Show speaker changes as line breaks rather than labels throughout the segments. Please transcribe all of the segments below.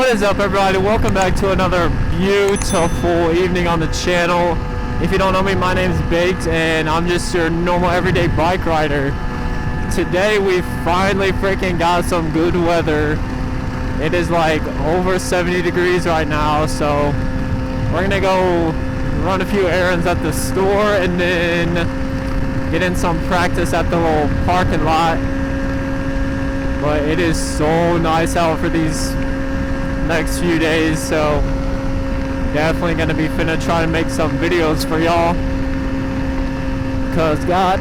What is up, everybody? Welcome back to another beautiful evening on the channel. If you don't know me, my name is Baked and I'm just your normal everyday bike rider. Today we finally freaking got some good weather. It is like over 70 degrees right now, so we're gonna go run a few errands at the store and then get in some practice at the little parking lot. But it is so nice out for these next few days, so definitely gonna be finna try to make some videos for y'all, cause god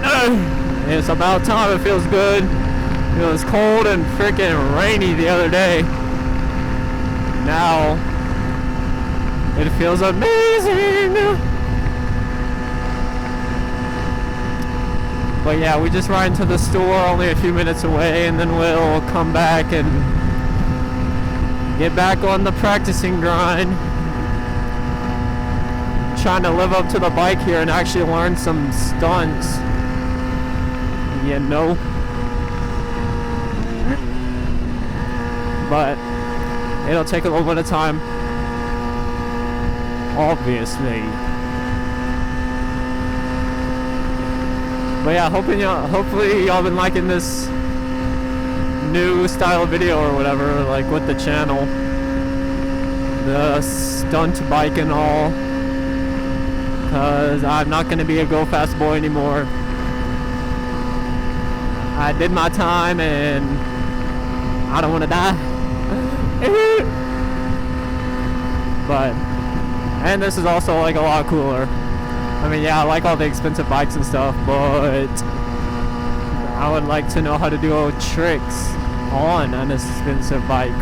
it's about time. It feels good. It was cold and freaking rainy the other day. Now it feels amazing. But yeah, we just ride to the store, only a few minutes away, and then we'll come back and get back on the practicing grind. Trying to live up to the bike here and actually learn some stunts, you know. But it'll take a little bit of time, obviously. But yeah, hopefully y'all been liking this new style of video or whatever, like with the channel, the stunt bike and all, cause I'm not gonna be a go fast boy anymore. I did my time and I don't want to die. But and this is also like a lot cooler. I mean, yeah, I like all the expensive bikes and stuff, but I would like to know how to do tricks on an expensive bike.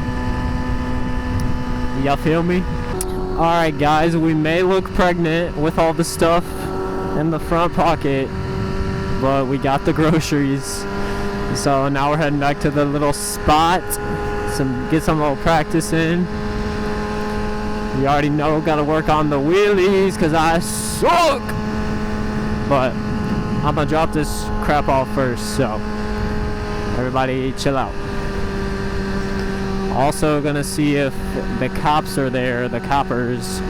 Y'all feel me? Alright guys, we may look pregnant with all the stuff in the front pocket, but we got the groceries. So now we're heading back to the little spot, get some little practice in. You already know, gotta work on the wheelies because I suck. But I'm gonna drop this crap off first, so everybody chill out. Also gonna see if the cops are there, the coppers,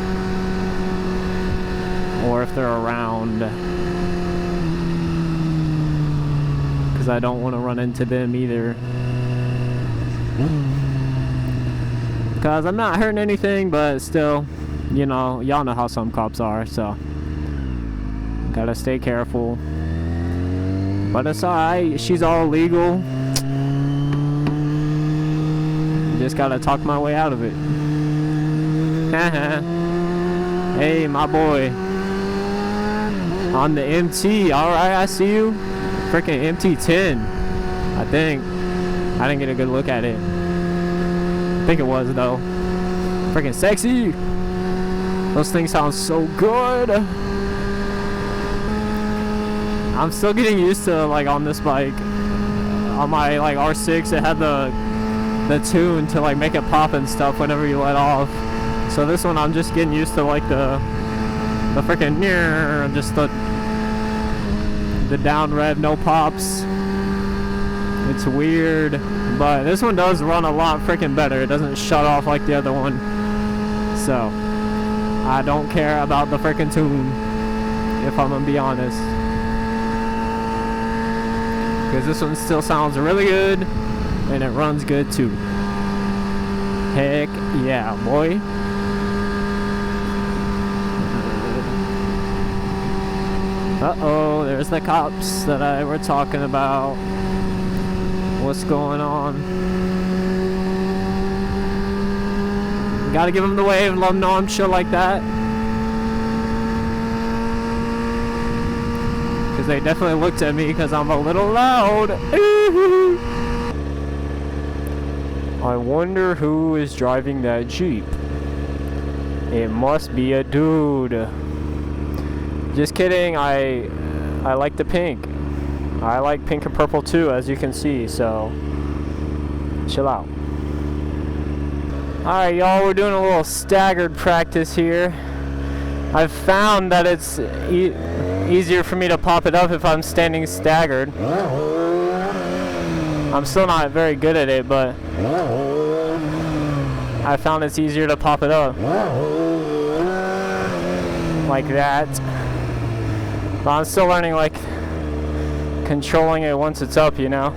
or if they're around, because I don't want to run into them either. Because I'm not hurting anything, but still, you know, y'all know how some cops are, so gotta stay careful. But it's alright, she's all legal. Just gotta talk my way out of it. Hey, my boy. On the MT, alright, I see you. Freaking MT10, I think. I didn't get a good look at it. I think it was though. Freaking sexy. Those things sound so good. I'm still getting used to, like, on this bike, on my like R6, it had the tune to like make it pop and stuff whenever you let off. So this one I'm just getting used to, like the freaking just the down rev, no pops. It's weird, but this one does run a lot freaking better. It doesn't shut off like the other one, so I don't care about the freaking tune, if I'm gonna be honest, because this one still sounds really good and it runs good too. Heck yeah, boy. Uh-oh, there's the cops that I were talking about. What's going on? Gotta give them the wave and let them know I'm chill like that. Because they definitely looked at me because I'm a little loud. I wonder who is driving that Jeep. It must be a dude. Just kidding, I like the pink. I like pink and purple too, as you can see, so chill out. Alright y'all, we're doing a little staggered practice here. I've found that it's easier for me to pop it up if I'm standing staggered. I'm still not very good at it, but I found it's easier to pop it up like that. But I'm still learning, like, controlling it once it's up, you know.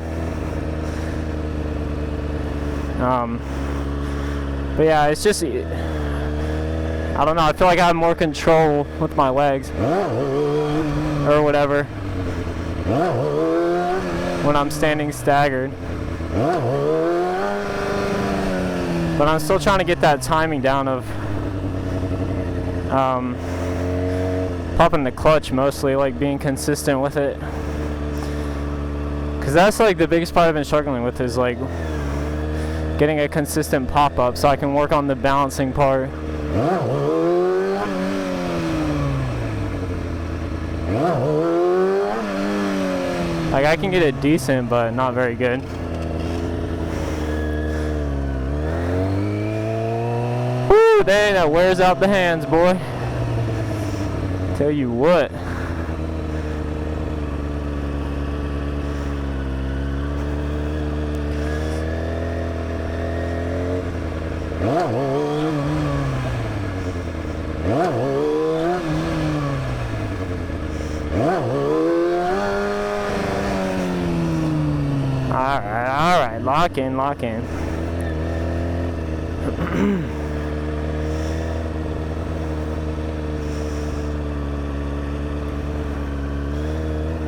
But yeah, it's just, I don't know, I feel like I have more control with my legs or whatever when I'm standing staggered. But I'm still trying to get that timing down of popping the clutch, mostly, like being consistent with it, because that's like the biggest part I've been struggling with, is like getting a consistent pop-up so I can work on the balancing part. Like, I can get it decent, but not very good. Woo, dang, that wears out the hands, boy. Tell you what. Alright, lock in.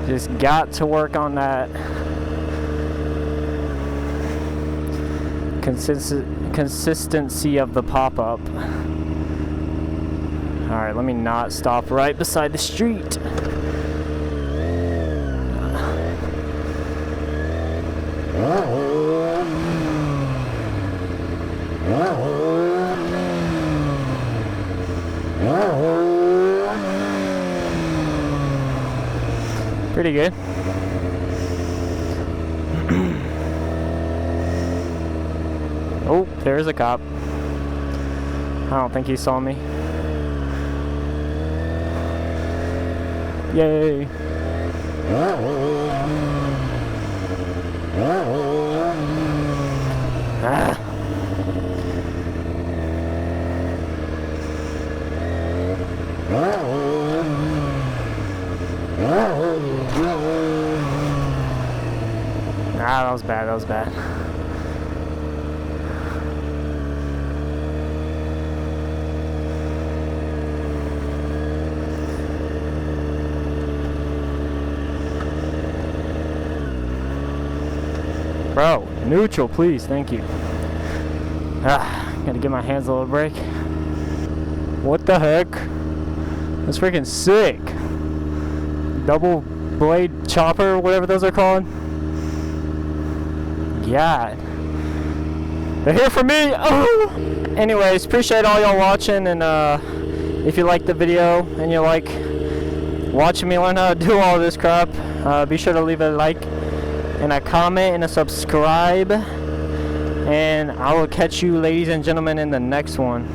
Just got to work on that consistency of the pop-up. Alright, let me not stop right beside the street. Pretty good. Oh, there's a cop. I don't think he saw me. Yay. Ah. Ah, that was bad. Bro, neutral, please, thank you. Gotta give my hands a little break. What the heck? That's freaking sick. Double blade chopper, whatever those are called. God. They're here for me! Oh! Anyways, appreciate all y'all watching, and if you like the video and you like watching me learn how to do all this crap, be sure to leave a like and a comment and a subscribe, and I will catch you, ladies and gentlemen, in the next one.